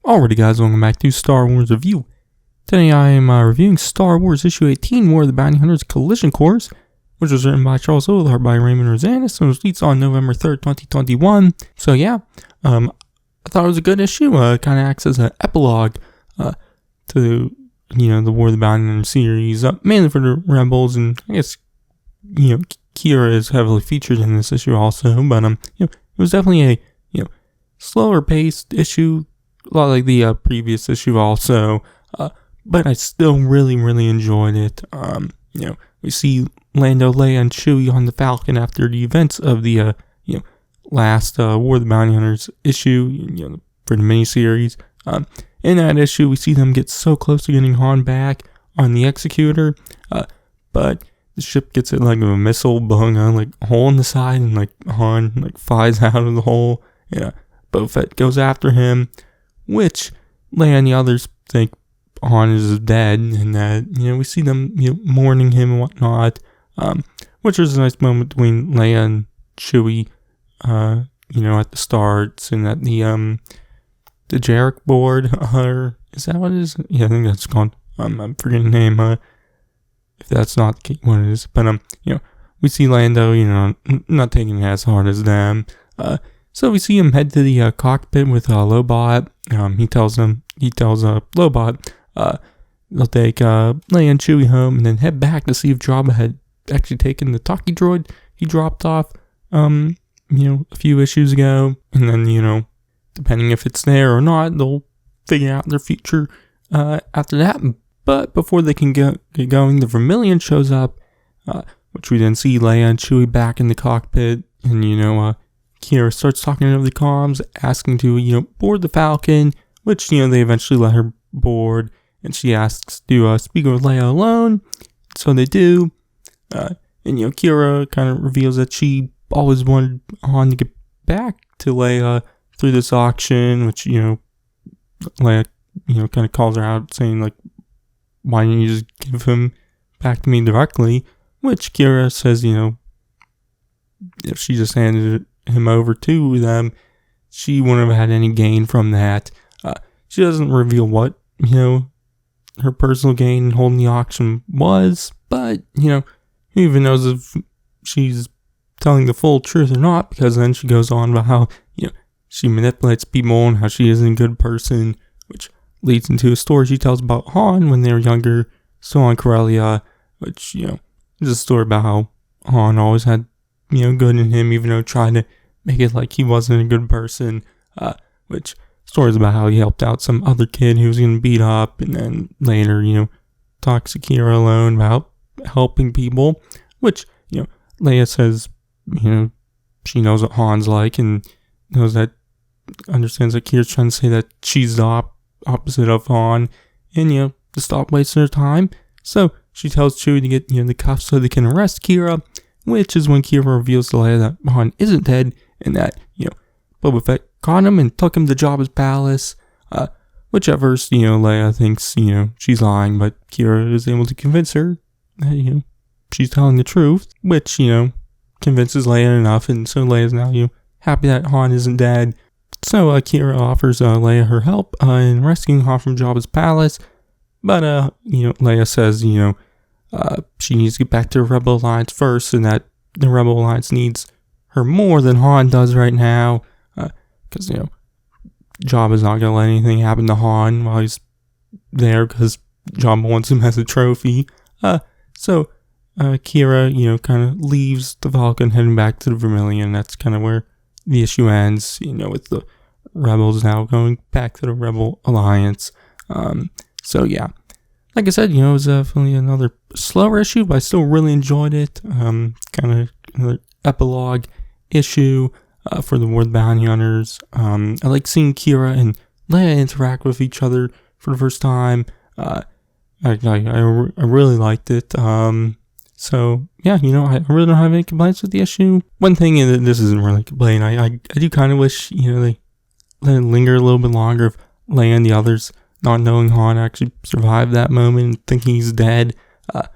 Alrighty guys, welcome back to Star Wars Review. Today I am reviewing Star Wars Issue 18, War of the Bounty Hunters Collision Course, which was written by Charles Soule, art by Raymond Rosanis, and was released on November 3rd, 2021. So yeah, I thought it was a good issue. Kind of acts as an epilogue to, the War of the Bounty Hunters series, mainly for the Rebels, and I guess, Qi'ra is heavily featured in this issue also, but, it was definitely a, slower paced issue, a lot like the previous issue also, but I still really enjoyed it. We see Lando, Leia, and Chewie on the Falcon after the events of the last War of the Bounty Hunters issue, for the miniseries. In that issue, we see them get so close to getting Han back on the Executor, but the ship gets hit like a missile, blowing on like a hole in the side, and like Han flies out of the hole. Yeah, Boba Fett goes after him, which Leia and the others think Han is dead, and that, we see them, mourning him and whatnot, which was a nice moment between Leia and Chewie, at the start, and at the Jarek board, or is that what it is? Yeah, I think that's called, I'm forgetting the name, if that's not what it is, but, we see Lando, not taking it as hard as them, so we see him head to the cockpit with Lobot. He tells Lobot they'll take Leia and Chewie home and then head back to see if Jabba had actually taken the talkie droid he dropped off, a few issues ago. And then, depending if it's there or not, they'll figure out their future after that. But before they can get going, the Vermilion shows up, which we then see Leia and Chewie back in the cockpit, and Qi'ra starts talking over the comms, asking to, board the Falcon, which, they eventually let her board, and she asks to speak with Leia alone, so they do, and, Qi'ra kind of reveals that she always wanted Han to get back to Leia through this auction, which, Leia, kind of calls her out, saying, like, why didn't you just give him back to me directly, which Qi'ra says, if she just handed him over to them, she wouldn't have had any gain from that. She doesn't reveal what, her personal gain in holding the auction was, but, who even knows if she's telling the full truth or not, because then she goes on about how, she manipulates people and how she isn't a good person, which leads into a story she tells about Han when they were younger, still on Corellia, which, is a story about how Han always had, good in him, even though trying to make it like he wasn't a good person, which stories about how he helped out some other kid who was getting beat up, and then later, talks to Qi'ra alone about helping people, which, Leia says, she knows what Han's like, and understands that Qi'ra's trying to say that she's the opposite of Han, and, to stop wasting her time. So she tells Chewie to get, the cuffs so they can arrest Qi'ra, which is when Qi'ra reveals to Leia that Han isn't dead, and that, Boba Fett caught him and took him to Jabba's palace, which at first, Leia thinks, she's lying, but Qi'ra is able to convince her that, she's telling the truth, which, convinces Leia enough, and so Leia's now, happy that Han isn't dead. So, Qi'ra offers Leia her help in rescuing Han from Jabba's palace, but, Leia says, she needs to get back to the Rebel Alliance first, and that the Rebel Alliance needs her more than Han does right now, because, Jabba's not going to let anything happen to Han while he's there, because Jabba wants him as a trophy. So, Qi'ra, kind of leaves the Falcon, heading back to the Vermilion. That's kind of where the issue ends, with the Rebels now going back to the Rebel Alliance. So, yeah. Like I said, it was definitely another slower issue, but I still really enjoyed it. Kind of another epilogue issue for the War of the Bounty Hunters. I like seeing Qi'ra and Leia interact with each other for the first time. I really liked it. So, yeah, I really don't have any complaints with the issue. One thing, and this isn't really a complaint, I do kind of wish, they let it linger a little bit longer of Leia and the others not knowing Han actually survived that moment and thinking he's dead. I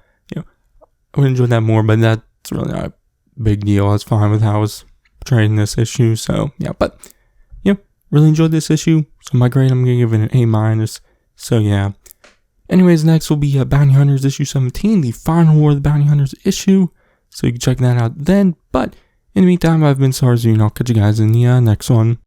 would enjoy that more, but that's really not a big deal. I was fine with how it was portrayed in this issue. So, yeah, but, Really enjoyed this issue, so my grade, I'm going to give it an A-. So yeah. Anyways, next will be Bounty Hunters issue 17, the final War of the Bounty Hunters issue. So you can check that out then. But in the meantime, I've been Sarzu, and I'll catch you guys in the next one.